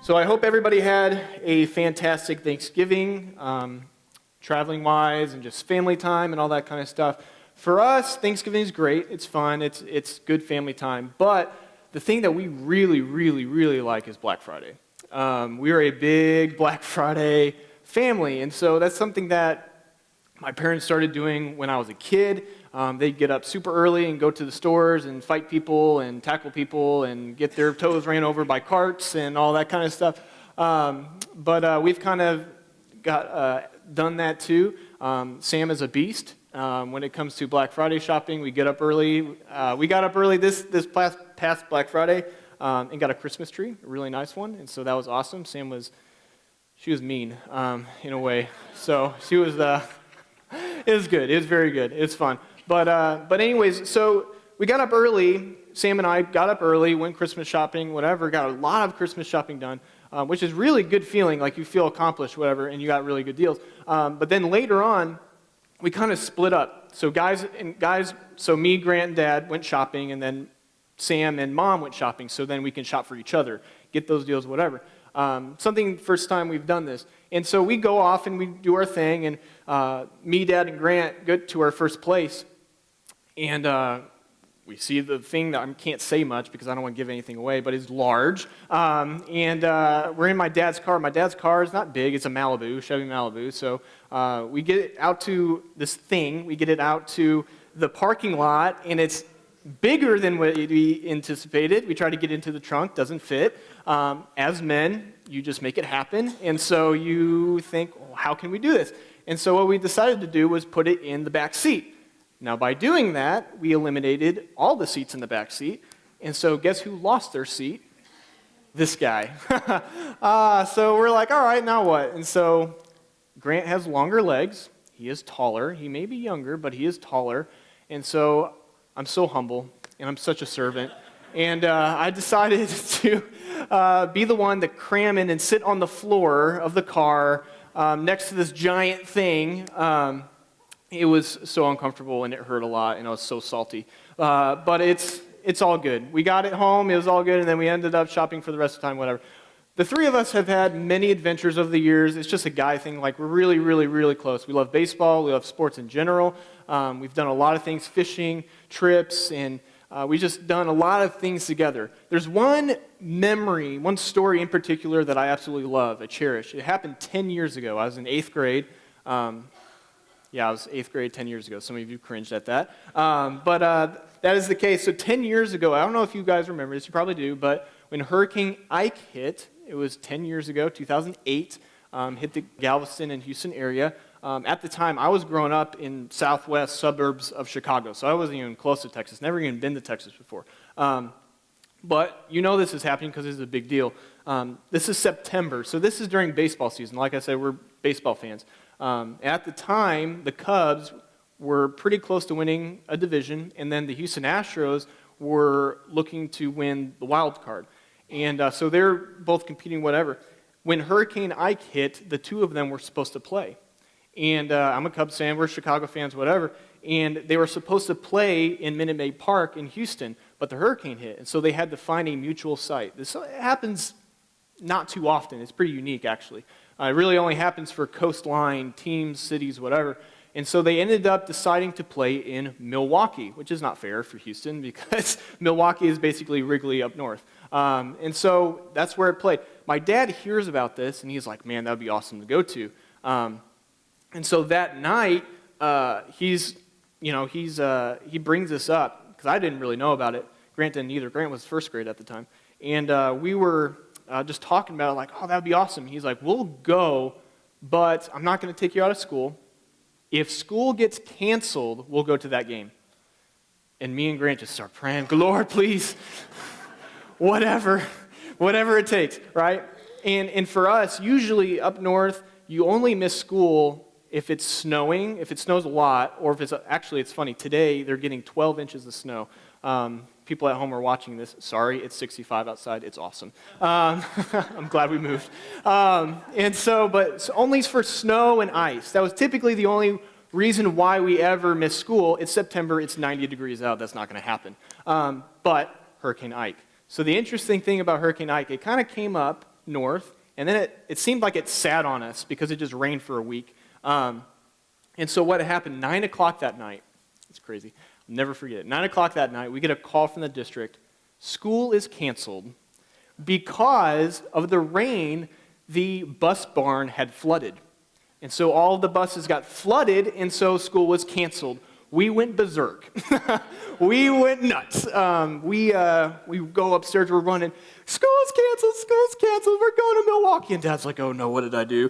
So I hope everybody had a fantastic Thanksgiving, traveling-wise and just family time and all that kind of stuff. For us, Thanksgiving is great. It's fun. It's good family time. But the thing that we really, really, really like is Black Friday. We are a big Black Friday family, and so that's something that my parents started doing when I was a kid. They'd get up super early and go to the stores and fight people and tackle people and get their toes ran over by carts and all that kind of stuff. But we've kind of done that too. Sam is a beast when it comes to Black Friday shopping. We get up early. We got up early this past Black Friday and got a Christmas tree, a really nice one, and so that was awesome. She was mean in a way, so she was. It was good. It was very good. It was fun. But anyways, so we got up early. Sam and I got up early, went Christmas shopping, whatever. Got a lot of Christmas shopping done, which is really good feeling, like you feel accomplished, whatever, and you got really good deals. But then later on, we kind of split up. So so me, Grant, and Dad went shopping, and then Sam and Mom went shopping. So then we can shop for each other, get those deals, whatever. First time we've done this. And so we go off and we do our thing, and me, Dad, and Grant get to our first place, and we see the thing that I can't say much because I don't want to give anything away, but it's large. And we're in my dad's car. My dad's car is not big. It's a Malibu, Chevy Malibu. So we get it out to this thing. We get it out to the parking lot, and it's bigger than what we anticipated. We try to get into the trunk, doesn't fit. As men, you just make it happen, and so you think, well, how can we do this? And so what we decided to do was put it in the back seat. Now, by doing that, we eliminated all the seats in the back seat, and so guess who lost their seat? This guy. So we're like, all right, now what? And so Grant has longer legs. He is taller. He may be younger, but he is taller, and so I'm so humble, and I'm such a servant. And I decided to be the one to cram in and sit on the floor of the car next to this giant thing. It was so uncomfortable, and it hurt a lot, and I was so salty. But it's all good. We got it home. It was all good, and then we ended up shopping for the rest of the time, whatever. The three of us have had many adventures over the years. It's just a guy thing. Like, we're really, really, really close. We love baseball. We love sports in general. We've done a lot of things, fishing, trips, and we've just done a lot of things together. There's one memory, one story in particular that I absolutely love, I cherish. It happened 10 years ago. I was in 8th grade. I was 8th grade 10 years ago. Some of you cringed at that. But that is the case. So 10 years ago, I don't know if you guys remember this, you probably do, but when Hurricane Ike hit, it was 10 years ago, 2008, hit the Galveston and Houston area. At the time, I was growing up in southwest suburbs of Chicago, so I wasn't even close to Texas, never even been to Texas before. But you know this is happening because this is a big deal. This is September, so this is during baseball season. Like I said, we're baseball fans. At the time, the Cubs were pretty close to winning a division, and then the Houston Astros were looking to win the wild card. And so they're both competing, whatever. When Hurricane Ike hit, the two of them were supposed to play. And I'm a Cubs fan, we're Chicago fans, whatever. And they were supposed to play in Minute Maid Park in Houston, but the hurricane hit, and so they had to find a mutual site. This happens not too often. It's pretty unique, actually. It really only happens for coastline teams, cities, whatever. And so they ended up deciding to play in Milwaukee, which is not fair for Houston because Milwaukee is basically Wrigley up north. And so that's where it played. My dad hears about this, and he's like, man, that would be awesome to go to. And so that night, he brings this up, because I didn't really know about it. Grant didn't either. Grant was first grade at the time. And we were just talking about it, like, oh, that would be awesome. He's like, we'll go, but I'm not going to take you out of school. If school gets canceled, we'll go to that game. And me and Grant just start praying, Lord, please, whatever it takes, right? And for us, usually up north, you only miss school if it's snowing, if it snows a lot, or if it's funny, today they're getting 12 inches of snow. People at home are watching this. Sorry, it's 65 outside. It's awesome. I'm glad we moved. But only for snow and ice. That was typically the only reason why we ever miss school. It's September. It's 90 degrees out. That's not going to happen. But Hurricane Ike. So the interesting thing about Hurricane Ike, it kind of came up north, and then it seemed like it sat on us because it just rained for a week. And so what happened, 9 o'clock that night, it's crazy, I'll never forget it, 9 o'clock that night, we get a call from the district, school is canceled because of the rain. The bus barn had flooded. And so all of the buses got flooded, and so school was canceled. We went berserk. We went nuts. We go upstairs, we're running, school's canceled, we're going to Milwaukee. And Dad's like, oh no, what did I do?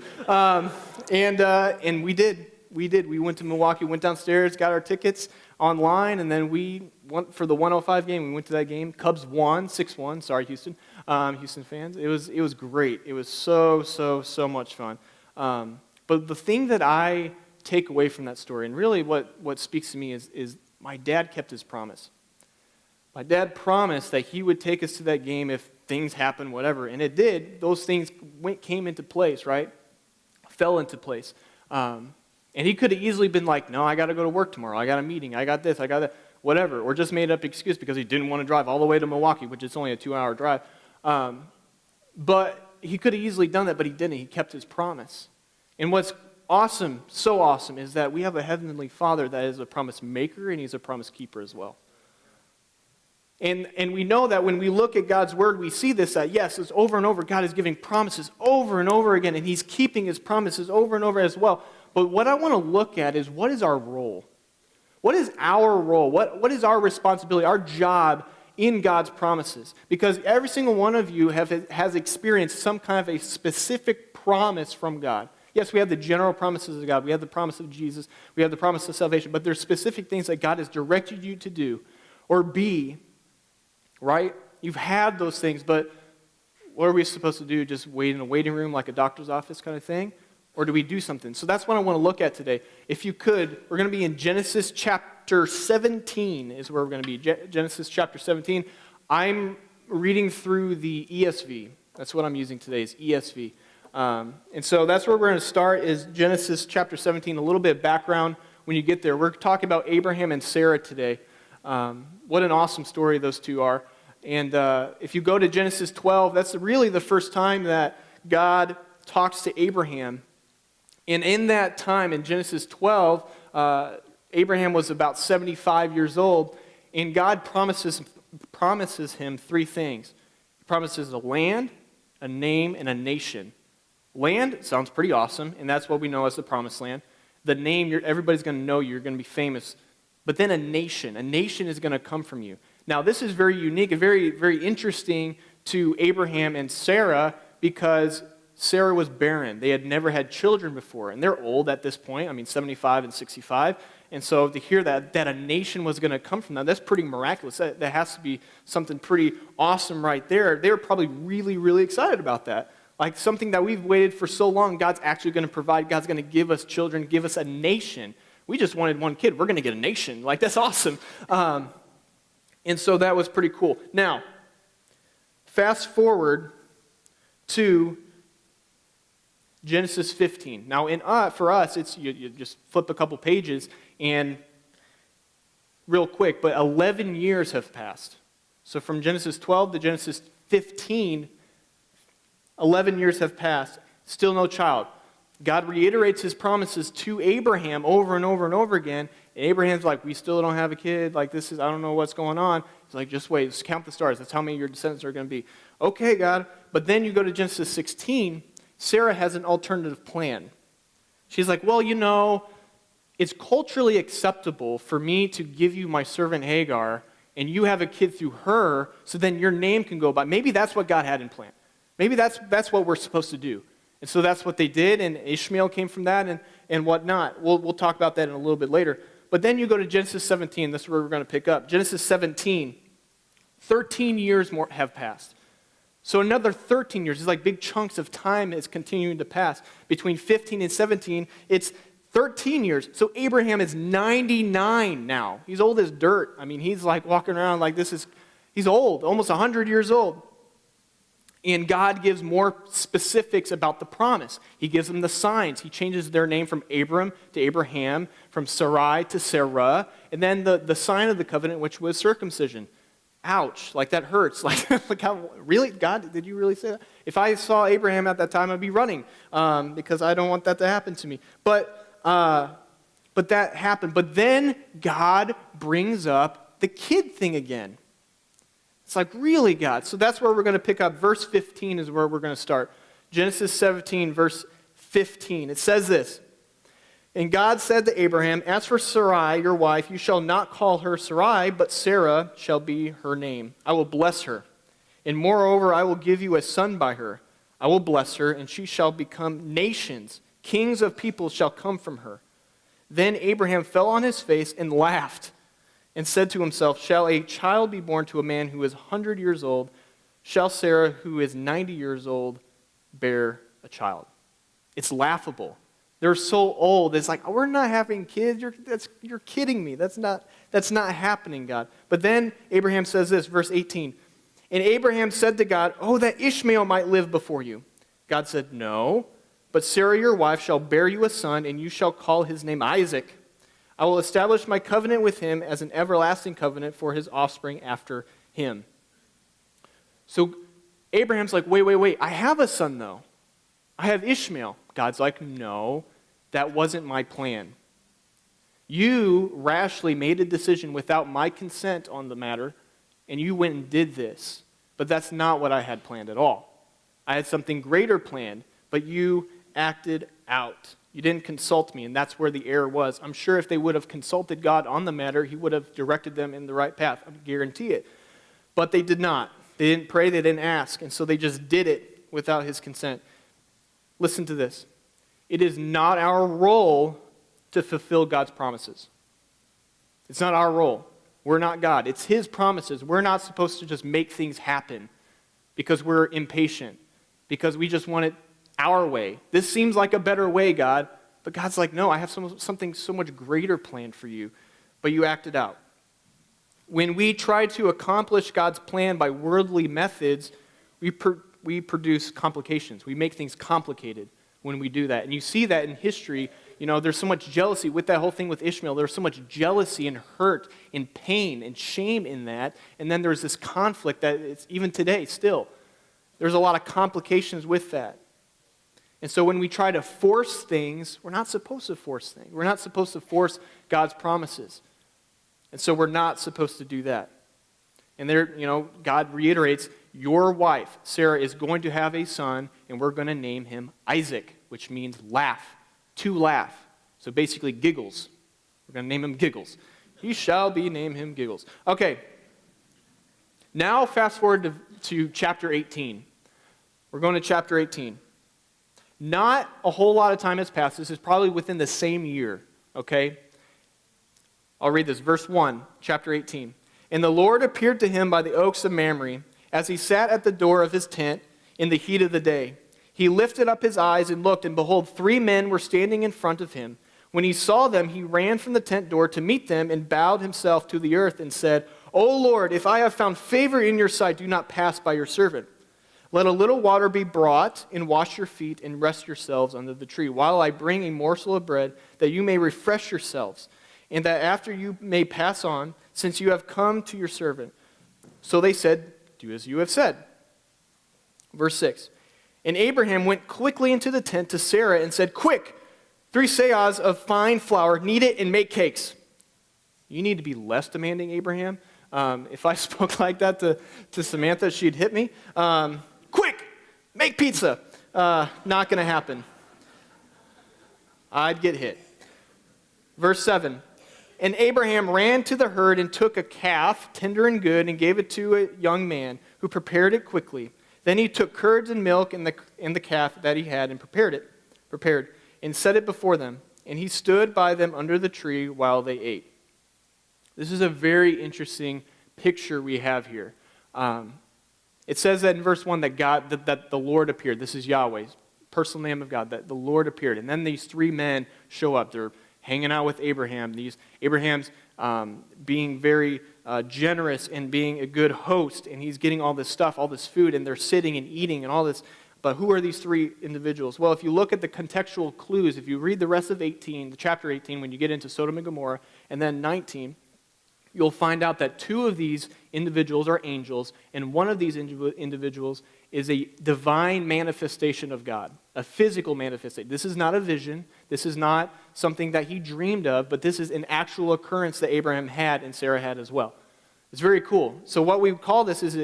And we did. We went to Milwaukee, went downstairs, got our tickets online, and then we went for the 105 game. We went to that game. Cubs won 6-1. Sorry, Houston. Houston fans. It was great. It was so much fun. But the thing that I take away from that story, and really what speaks to me is my dad kept his promise. My dad promised that he would take us to that game if things happened, whatever, and it did. Those things came into place, right? Fell into place. And he could have easily been like, no, I got to go to work tomorrow. I got a meeting. I got this. I got that. Whatever. Or just made up excuse because he didn't want to drive all the way to Milwaukee, which is only a 2-hour drive. But he could have easily done that, but he didn't. He kept his promise. And what's awesome, so awesome, is that we have a heavenly Father that is a promise maker, and he's a promise keeper as well. And we know that when we look at God's word, we see this, that yes, it's over and over. God is giving promises over and over again, and he's keeping his promises over and over as well. But what I want to look at is, what is our role? What is our role? What is our responsibility, our job in God's promises? Because every single one of you has experienced some kind of a specific promise from God. Yes, we have the general promises of God. We have the promise of Jesus. We have the promise of salvation. But there's specific things that God has directed you to do or be, right? You've had those things, but what are we supposed to do? Just wait in a waiting room like a doctor's office kind of thing? Or do we do something? So that's what I want to look at today. If you could, we're going to be in Genesis chapter 17 is where we're going to be. Genesis chapter 17. I'm reading through the ESV. That's what I'm using today is ESV. And so that's where we're going to start is Genesis chapter 17. A little bit of background when you get there. We're talking about Abraham and Sarah today. What an awesome story those two are. And if you go to Genesis 12, that's really the first time that God talks to Abraham. And in that time, in Genesis 12, Abraham was about 75 years old, and God promises him three things. He promises a land, a name, and a nation. Land sounds pretty awesome, and that's what we know as the promised land. The name, everybody's going to know you, you're going to be famous. But then a nation is going to come from you. Now, this is very unique and very, very interesting to Abraham and Sarah because Sarah was barren. They had never had children before, and they're old at this point, 75 and 65. And so to hear that a nation was going to come from them, that's pretty miraculous. That has to be something pretty awesome right there. They were probably really, really excited about that. Like something that we've waited for so long, God's actually going to provide. God's going to give us children, give us a nation. We just wanted one kid. We're going to get a nation. Like, that's awesome. And so that was pretty cool. Now, fast forward to Genesis 15. Now, for us, it's you just flip a couple pages, and real quick, but 11 years have passed. So from Genesis 12 to Genesis 15, 11 years have passed. Still no child. God reiterates his promises to Abraham over and over and over again. And Abraham's like, we still don't have a kid. Like, I don't know what's going on. He's like, just wait, just count the stars. That's how many your descendants are going to be. Okay, God. But then you go to Genesis 16. Sarah has an alternative plan. She's like, well, it's culturally acceptable for me to give you my servant Hagar, and you have a kid through her, so then your name can go by. Maybe that's what God had in plan. Maybe that's what we're supposed to do. And so that's what they did, and Ishmael came from that and whatnot. We'll talk about that in a little bit later. But then you go to Genesis 17. This is where we're going to pick up. Genesis 17, 13 years more have passed. So another 13 years, it's like big chunks of time is continuing to pass. Between 15 and 17, it's 13 years. So Abraham is 99 now. He's old as dirt. He's like walking around like he's old, almost 100 years old. And God gives more specifics about the promise. He gives them the signs. He changes their name from Abram to Abraham, from Sarai to Sarah, and then the sign of the covenant, which was circumcision. ouch, like that hurts. Like how, really? God, did you really say that? If I saw Abraham at that time, I'd be running because I don't want that to happen to me. But that happened. But then God brings up the kid thing again. It's like, really, God? So that's where we're going to pick up. Verse 15 is where we're going to start. Genesis 17, verse 15. It says this, "And God said to Abraham, as for Sarai, your wife, you shall not call her Sarai, but Sarah shall be her name. I will bless her. And moreover, I will give you a son by her. I will bless her, and she shall become nations. Kings of peoples shall come from her." Then Abraham fell on his face and laughed, and said to himself, "Shall a child be born to a man who is 100 years old? Shall Sarah, who is 90 years old, bear a child?" It's laughable. They're so old. It's like, we're not having kids. You're kidding me. That's not happening, God. But then Abraham says this, verse 18. "And Abraham said to God, oh, that Ishmael might live before you." God said, "No, but Sarah your wife shall bear you a son, and you shall call his name Isaac. I will establish my covenant with him as an everlasting covenant for his offspring after him." So Abraham's like, wait, I have a son though. I have Ishmael. God's like, "No, that wasn't my plan. You rashly made a decision without my consent on the matter, and you went and did this. But that's not what I had planned at all. I had something greater planned, but you acted out. You didn't consult me," and that's where the error was. I'm sure if they would have consulted God on the matter, he would have directed them in the right path. I guarantee it. But they did not. They didn't pray, they didn't ask, and so they just did it without his consent. Listen to this. It is not our role to fulfill God's promises. It's not our role. We're not God. It's his promises. We're not supposed to just make things happen because we're impatient, because we just want it our way. This seems like a better way, God. But God's like, "No, I have something so much greater planned for you." But you acted out. When we try to accomplish God's plan by worldly methods, we produce complications. We make things complicated when we do that. And you see that in history. There's so much jealousy with that whole thing with Ishmael. There's so much jealousy and hurt and pain and shame in that. And then there's this conflict that it's even today still. There's a lot of complications with that. And so when we try to force things, we're not supposed to force things. We're not supposed to force God's promises. And so we're not supposed to do that. And there, God reiterates, your wife, Sarah, is going to have a son, and we're going to name him Isaac, which means laugh, to laugh. So basically, giggles. We're going to name him Giggles. He shall be named him Giggles. Okay. Now fast forward to chapter 18. We're going to chapter 18. Not a whole lot of time has passed. This is probably within the same year, okay? I'll read this. Verse 1, chapter 18. "And the Lord appeared to him by the oaks of Mamre, as he sat at the door of his tent in the heat of the day. He lifted up his eyes and looked, and behold, 3 men were standing in front of him. When he saw them, he ran from the tent door to meet them and bowed himself to the earth and said, 'O Lord, if I have found favor in your sight, do not pass by your servant. Let a little water be brought, and wash your feet, and rest yourselves under the tree, while I bring a morsel of bread, that you may refresh yourselves, and that after you may pass on, since you have come to your servant.' So they said, 'Do as you have said.'" Verse 6. "And Abraham went quickly into the tent to Sarah and said, 'Quick, 3 seahs of fine flour, knead it and make cakes.'" You need to be less demanding, Abraham. If I spoke like that to Samantha, she'd hit me. "Quick, make pizza." Not going to happen. I'd get hit. Verse 7. "And Abraham ran to the herd and took a calf, tender and good, and gave it to a young man, who prepared it quickly. Then he took curds and milk and the calf that he had and prepared, and set it before them. And he stood by them under the tree while they ate." This is a very interesting picture we have here. It says that in verse 1 that the Lord appeared. This is Yahweh's personal name of God, that the Lord appeared. And then these 3 men show up. They're hanging out with Abraham. Abraham's being very generous and being a good host, and he's getting all this stuff, all this food, and they're sitting and eating and all this. But who are these 3 individuals? Well, if you look at the contextual clues, if you read the rest of chapter 18, when you get into Sodom and Gomorrah, and then 19, you'll find out that two of these individuals are angels, and one of these individuals is a divine manifestation of God, a physical manifestation. This is not a vision. This is not something that he dreamed of, but this is an actual occurrence that Abraham had and Sarah had as well. It's very cool. So what we call this is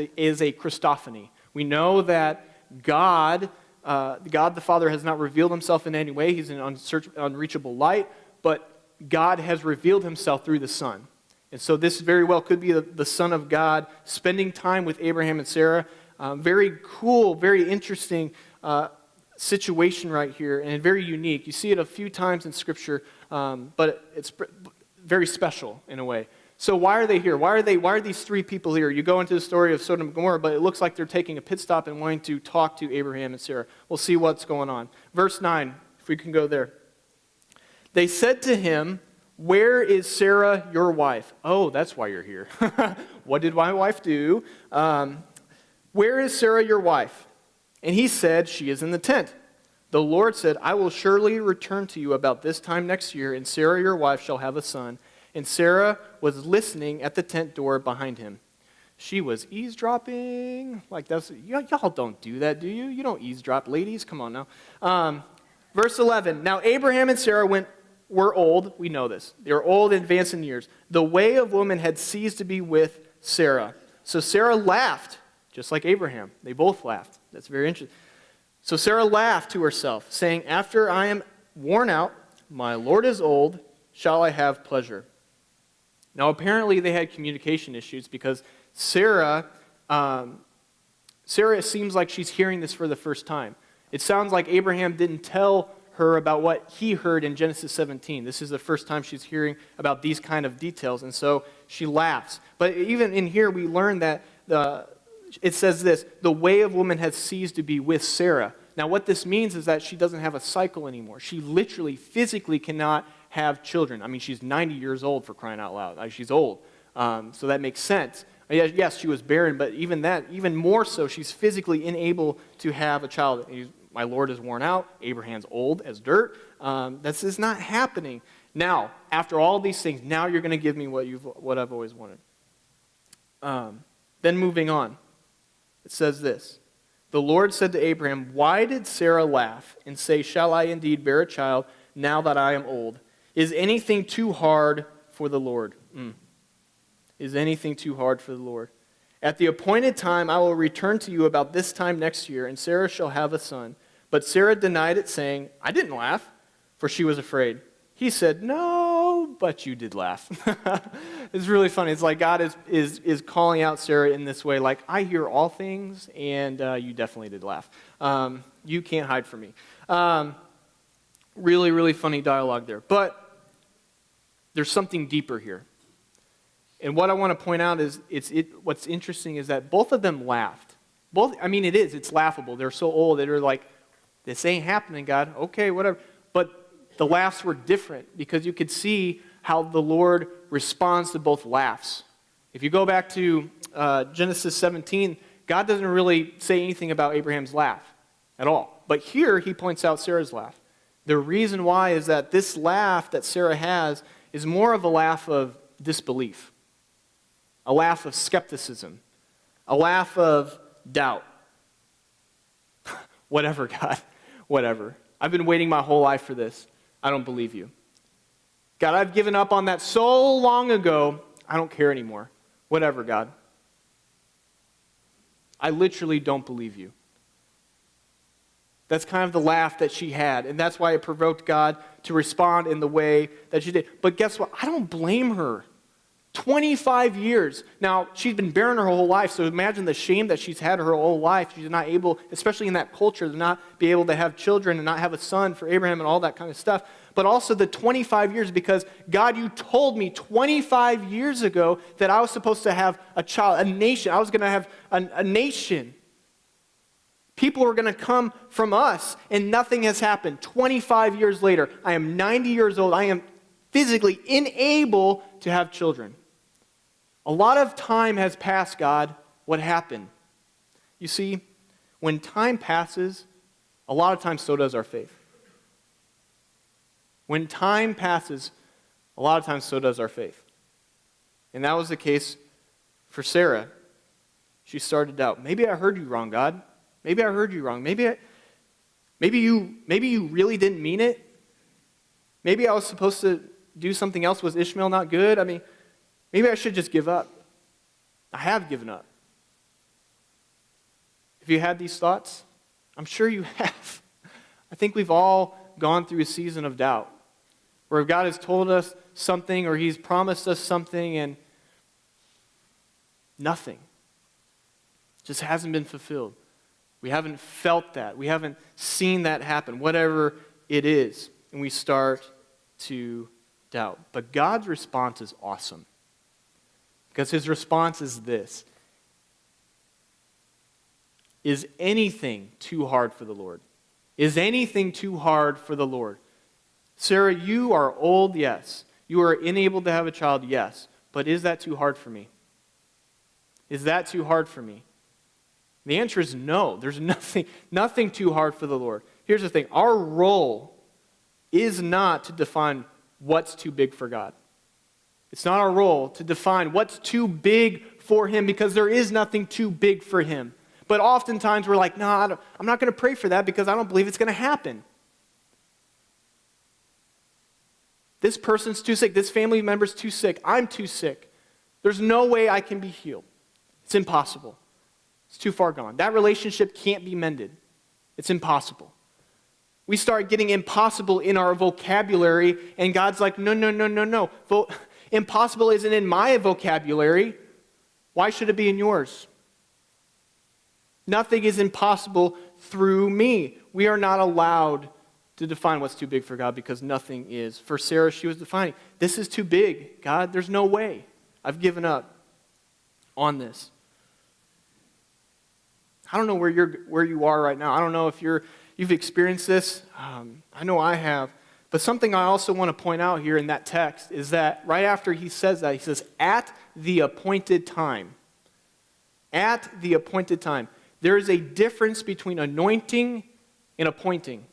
a Christophany. We know that God the Father has not revealed himself in any way. He's an unreachable light, but God has revealed himself through the Son. And so this very well could be the Son of God spending time with Abraham and Sarah. Very cool, very interesting situation right here, and very unique. You see it a few times in Scripture, but it's very special in a way. So why are they here? Why are these three people here? You go into the story of Sodom and Gomorrah, but it looks like they're taking a pit stop and wanting to talk to Abraham and Sarah. We'll see what's going on. Verse 9, if we can go there. They said to him, "Where is Sarah, your wife?" Oh, that's why you're here. What did my wife do? Where is Sarah, your wife? And he said, "She is in the tent." The Lord said, "I will surely return to you about this time next year, and Sarah, your wife, shall have a son." And Sarah was listening at the tent door behind him. She was eavesdropping. Like y'all don't do that, do you? You don't eavesdrop, ladies. Come on now. Verse 11. Now Abraham and Sarah were old. We know this. They were old and advanced in years. The way of woman had ceased to be with Sarah. So Sarah laughed, just like Abraham. They both laughed. That's very interesting. So Sarah laughed to herself, saying, "After I am worn out, my Lord is old, shall I have pleasure?" Now, apparently they had communication issues because Sarah seems like she's hearing this for the first time. It sounds like Abraham didn't tell her about what he heard in Genesis 17. This is the first time she's hearing about these kind of details, and so she laughs. But even in here, we learn that it says this, "The way of woman has ceased to be with Sarah." Now, what this means is that she doesn't have a cycle anymore. She literally, physically cannot have children. I mean, she's 90 years old, for crying out loud. She's old. So that makes sense. Yes, she was barren, but even more so, she's physically unable to have a child. My Lord is worn out. Abraham's old as dirt. This is not happening. Now, after all these things, now you're going to give me what I've always wanted. Then moving on, it says this. The Lord said to Abraham, "Why did Sarah laugh and say, 'Shall I indeed bear a child now that I am old?' Is anything too hard for the Lord?" Is anything too hard for the Lord? "At the appointed time I will return to you about this time next year, and Sarah shall have a son." But Sarah denied it, saying, "I didn't laugh," for she was afraid. He said, "No, but you did laugh." It's really funny. It's like God is calling out Sarah in this way, like, "I hear all things, and you definitely did laugh. You can't hide from me." Really, really funny dialogue there. But there's something deeper here. And what I want to point out is, what's interesting is that both of them laughed. It's laughable. They're so old that they're like, "This ain't happening, God." Okay, whatever. But the laughs were different because you could see how the Lord responds to both laughs. If you go back to Genesis 17, God doesn't really say anything about Abraham's laugh at all. But here he points out Sarah's laugh. The reason why is that this laugh that Sarah has is more of a laugh of disbelief, a laugh of skepticism, a laugh of doubt. Whatever, God, whatever. I've been waiting my whole life for this. I don't believe you. God, I've given up on that so long ago. I don't care anymore. Whatever, God. I literally don't believe you. That's kind of the laugh that she had, and that's why it provoked God to respond in the way that she did. But guess what? I don't blame her. 25 years. Now, she's been barren her whole life, so imagine the shame that she's had her whole life. She's not able, especially in that culture, to not be able to have children and not have a son for Abraham and all that kind of stuff. But also the 25 years, because God, you told me 25 years ago that I was supposed to have a child, a nation. I was going to have a nation. People are going to come from us, and nothing has happened. 25 years later, I am 90 years old. I am physically unable to have children. A lot of time has passed, God. What happened? You see, when time passes, a lot of times so does our faith. When time passes, a lot of times so does our faith. And that was the case for Sarah. She started to doubt. Maybe I heard you wrong, God. Maybe I heard you wrong. Maybe you really didn't mean it. Maybe I was supposed to do something else. Was Ishmael not good? I mean, maybe I should just give up. I have given up. Have you had these thoughts? I'm sure you have. I think we've all gone through a season of doubt where God has told us something or He's promised us something and nothing just hasn't been fulfilled. We haven't felt that. We haven't seen that happen, whatever it is. And we start to doubt. But God's response is awesome. Because His response is this: is anything too hard for the Lord? Is anything too hard for the Lord? Sarah, you are old, yes. You are unable to have a child, yes. But is that too hard for me? Is that too hard for me? The answer is no. There's nothing too hard for the Lord. Here's the thing. Our role is not to define what's too big for God. It's not our role to define what's too big for Him, because there is nothing too big for Him. But oftentimes we're like, no, I'm not going to pray for that because I don't believe it's going to happen. This person's too sick. This family member's too sick. I'm too sick. There's no way I can be healed. It's impossible. It's too far gone. That relationship can't be mended. It's impossible. We start getting impossible in our vocabulary, and God's like, no. Impossible isn't in my vocabulary. Why should it be in yours? Nothing is impossible through me. We are not allowed to define what's too big for God because nothing is. For Sarah, she was defining, this is too big, God. There's no way. I've given up on this. I don't know where you are right now. I don't know if you've experienced this. I know I have. But something I also want to point out here in that text is that right after he says that, he says, at the appointed time. At the appointed time. There is a difference between anointing and appointing.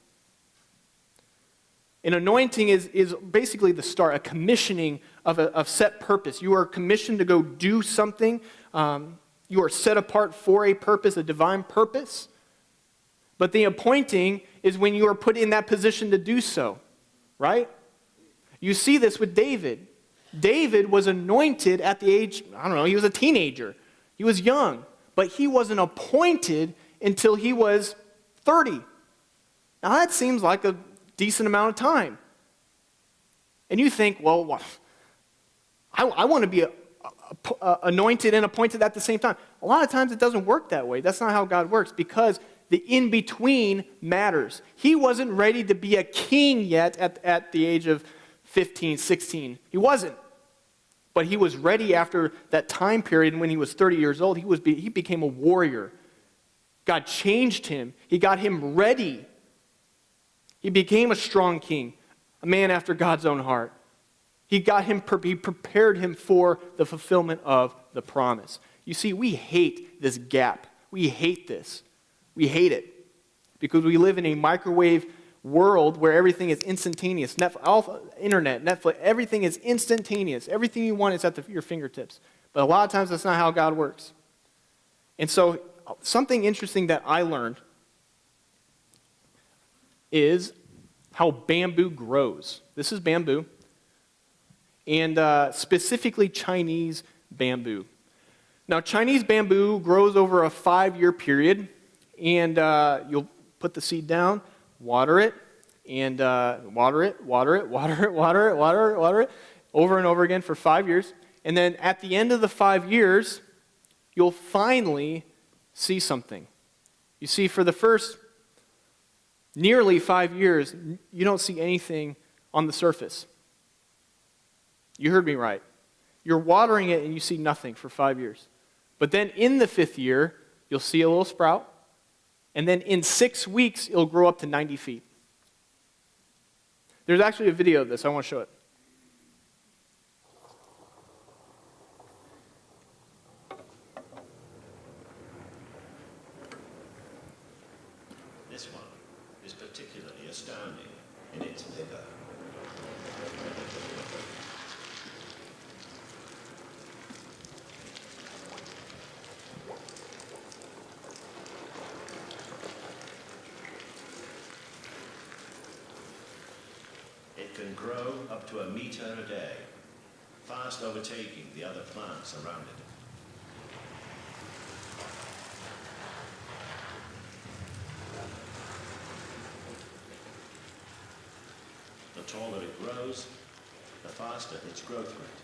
An anointing is basically the start, a commissioning of set purpose. You are commissioned to go do something. You are set apart for a purpose, a divine purpose. But the appointing is when you are put in that position to do so, right? You see this with David. David was anointed at the age, he was a teenager. He was young, but he wasn't appointed until he was 30. Now that seems like a decent amount of time. And you think, well, I want to be anointed and appointed at the same time. A lot of times it doesn't work that way. That's not how God works, because the in-between matters. He wasn't ready to be a king yet at the age of 15, 16. He wasn't. But he was ready after that time period, and when he was 30 years old, he became a warrior. God changed him. He got him ready. He became a strong king, a man after God's own heart. He prepared him for the fulfillment of the promise. You see, we hate this gap. We hate this. We hate it because we live in a microwave world where everything is instantaneous. Internet, Netflix, everything is instantaneous. Everything you want is at your fingertips. But a lot of times that's not how God works. And so something interesting that I learned is how bamboo grows. This is bamboo, and specifically Chinese bamboo. Now, Chinese bamboo grows over a 5-year period, and you'll put the seed down, water it, and water it, over and over again for 5 years. And then at the end of the 5 years, you'll finally see something. You see, for the first nearly 5 years, you don't see anything on the surface. You heard me right. You're watering it and you see nothing for 5 years. But then in the 5th year, you'll see a little sprout. And then in 6 weeks, it'll grow up to 90 feet. There's actually a video of this. I want to show it. This one is particularly astounding in its vigor. can grow up to 1 meter a day, fast overtaking the other plants around it. The taller it grows, the faster its growth rate,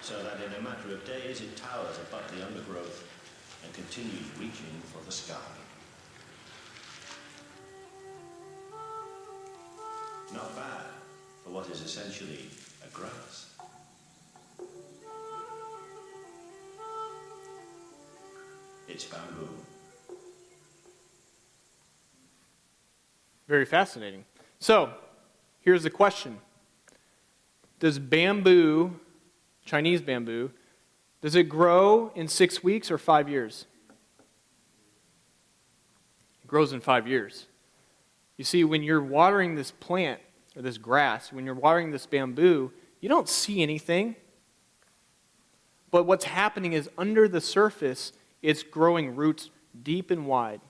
so that in a matter of days it towers above the undergrowth and continues reaching for the sky. Not bad for what is essentially a grass. It's bamboo. Very fascinating. So, here's the question. Does bamboo, Chinese bamboo, does it grow in 6 weeks or 5 years? It grows in 5 years. You see, when you're watering this plant, or this grass, when you're watering this bamboo, you don't see anything. But what's happening is under the surface, it's growing roots deep and wide.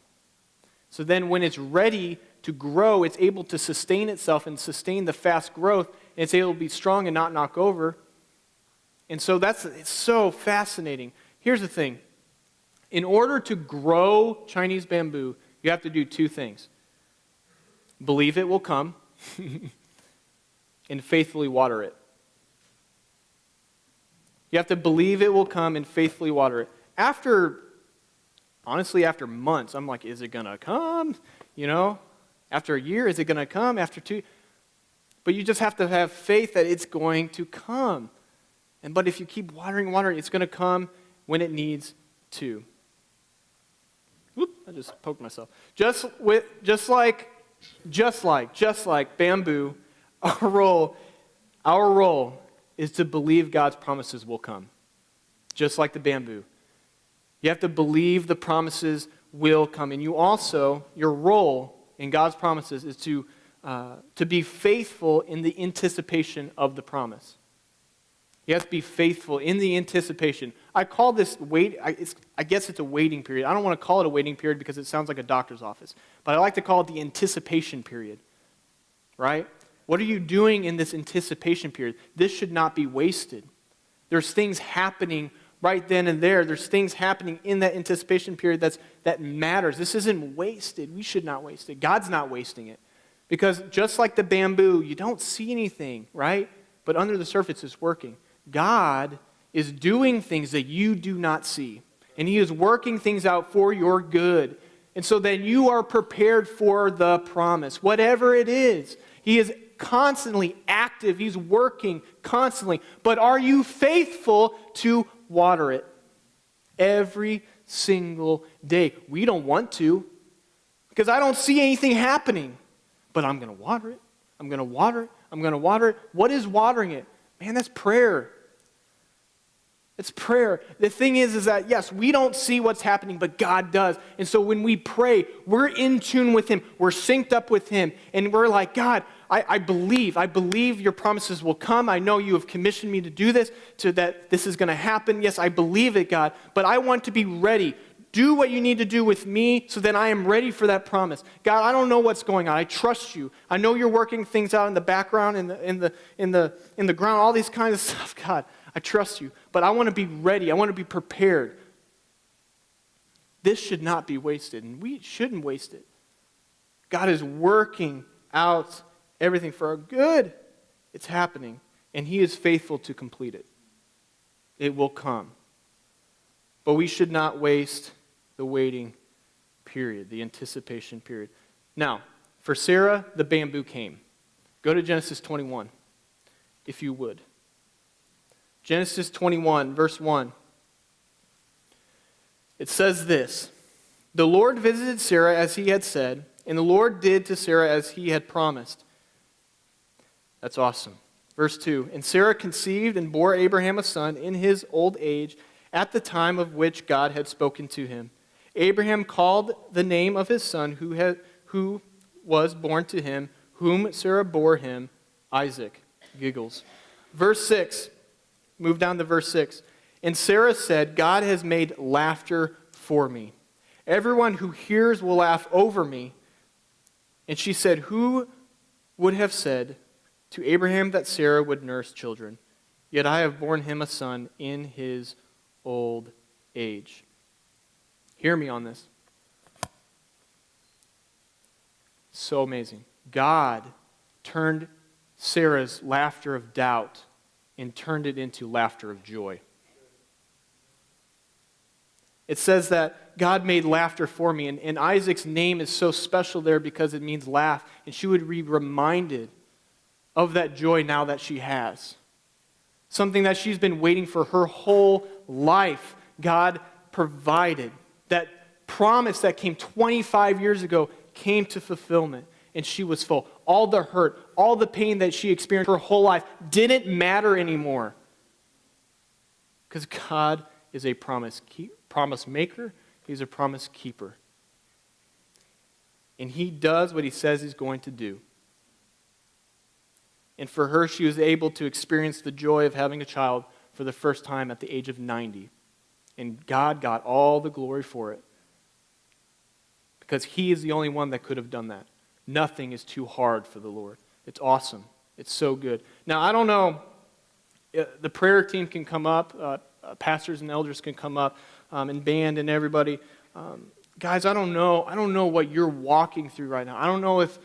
So then when it's ready to grow, it's able to sustain itself and sustain the fast growth, and it's able to be strong and not knock over. And so it's so fascinating. Here's the thing. In order to grow Chinese bamboo, you have to do 2 things. Believe it will come, and faithfully water it. You have to believe it will come and faithfully water it. Honestly, after months, I'm like, is it going to come? After a year, is it going to come? After 2? But you just have to have faith that it's going to come. But if you keep watering, it's going to come when it needs to. Whoop, I just poked myself. Just like bamboo, our role is to believe God's promises will come. Just like the bamboo. You have to believe the promises will come. And your role in God's promises is to be faithful in the anticipation of the promise. You have to be faithful in the anticipation. I call this I guess it's a waiting period. I don't want to call it a waiting period because it sounds like a doctor's office. But I like to call it the anticipation period. Right? What are you doing in this anticipation period? This should not be wasted. There's things happening right then and there. There's things happening in that anticipation period that matters. This isn't wasted. We should not waste it. God's not wasting it. Because just like the bamboo, you don't see anything, right? But under the surface, it's working. God is doing things that you do not see. And He is working things out for your good. And so then you are prepared for the promise. Whatever it is, He is constantly active. He's working constantly. But are you faithful to water it every single day? We don't want to because I don't see anything happening. But I'm going to water it. I'm going to water it. I'm going to water it. What is watering it? Man, that's prayer. It's prayer. The thing is that, yes, we don't see what's happening, but God does. And so when we pray, we're in tune with Him. We're synced up with Him. And we're like, God, I believe your promises will come. I know you have commissioned me to do this, so that this is going to happen. Yes, I believe it, God. But I want to be ready. Do what you need to do with me so that I am ready for that promise. God, I don't know what's going on. I trust you. I know you're working things out in the background, in the ground, all these kinds of stuff. God, I trust you. But I want to be ready. I want to be prepared. This should not be wasted, and we shouldn't waste it. God is working out everything for our good. It's happening, and He is faithful to complete it. It will come. But we should not waste the waiting period, the anticipation period. Now, for Sarah, the bamboo came. Go to Genesis 21, if you would. Genesis 21, verse 1. It says this: The Lord visited Sarah as He had said, and the Lord did to Sarah as He had promised. That's awesome. Verse 2, And Sarah conceived and bore Abraham a son in his old age, at the time of which God had spoken to him. Abraham called the name of his son who was born to him, whom Sarah bore him, Isaac. Giggles. Verse 6. Move down to verse 6. And Sarah said, God has made laughter for me. Everyone who hears will laugh over me. And she said, Who would have said to Abraham that Sarah would nurse children, yet I have borne him a son in his old age. Hear me on this. So amazing. God turned Sarah's laughter of doubt and turned it into laughter of joy. It says that God made laughter for me, and Isaac's name is so special there because it means laugh, and she would be reminded of that joy now that she has. Something that she's been waiting for her whole life. God provided. That promise that came 25 years ago came to fulfillment, and she was full. All the hurt, all the pain that she experienced her whole life didn't matter anymore. Because God is a promise maker. He's a promise keeper. And he does what he says he's going to do. And for her, she was able to experience the joy of having a child for the first time at the age of 90. And God got all the glory for it. Because he is the only one that could have done that. Nothing is too hard for the Lord. It's awesome. It's so good. Now, I don't know, the prayer team can come up, pastors and elders can come up, and band and everybody. Guys, I don't know what you're walking through right now. I don't know if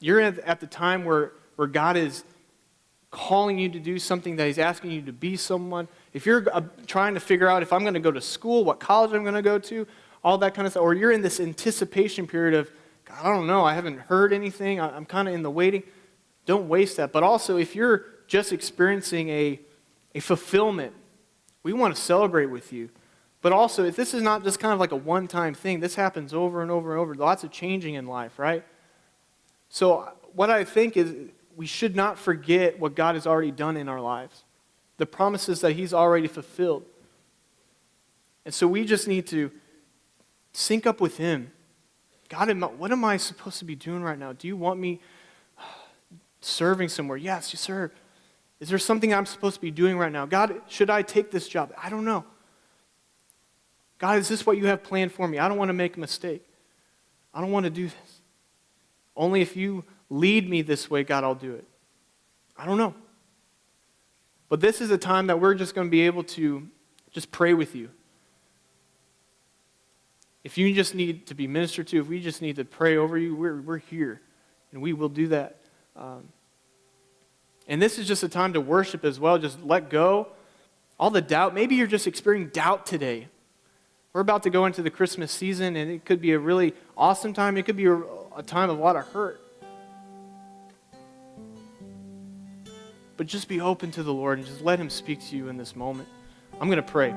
you're at the time where God is calling you to do something, that he's asking you to be someone. If you're trying to figure out if I'm going to go to school, what college I'm going to go to, all that kind of stuff, or you're in this anticipation period of, God, I don't know, I haven't heard anything, I'm kind of in the waiting, don't waste that. But also, if you're just experiencing a fulfillment, we want to celebrate with you. But also, if this is not just kind of like a one-time thing, this happens over and over and over, lots of changing in life, right? So what I think is we should not forget what God has already done in our lives, the promises that he's already fulfilled. And so we just need to sync up with him. God, what am I supposed to be doing right now? Do you want me serving somewhere? Yes, you serve. Is there something I'm supposed to be doing right now? God, should I take this job? I don't know. God, is this what you have planned for me? I don't want to make a mistake. I don't want to do this. Only if you lead me this way, God, I'll do it. I don't know. But this is a time that we're just going to be able to just pray with you. If you just need to be ministered to, if we just need to pray over you, we're here. And we will do that. And this is just a time to worship as well. Just let go. All the doubt. Maybe you're just experiencing doubt today. We're about to go into the Christmas season, and it could be a really awesome time. It could be a time of a lot of hurt. But just be open to the Lord and just let him speak to you in this moment. I'm going to pray.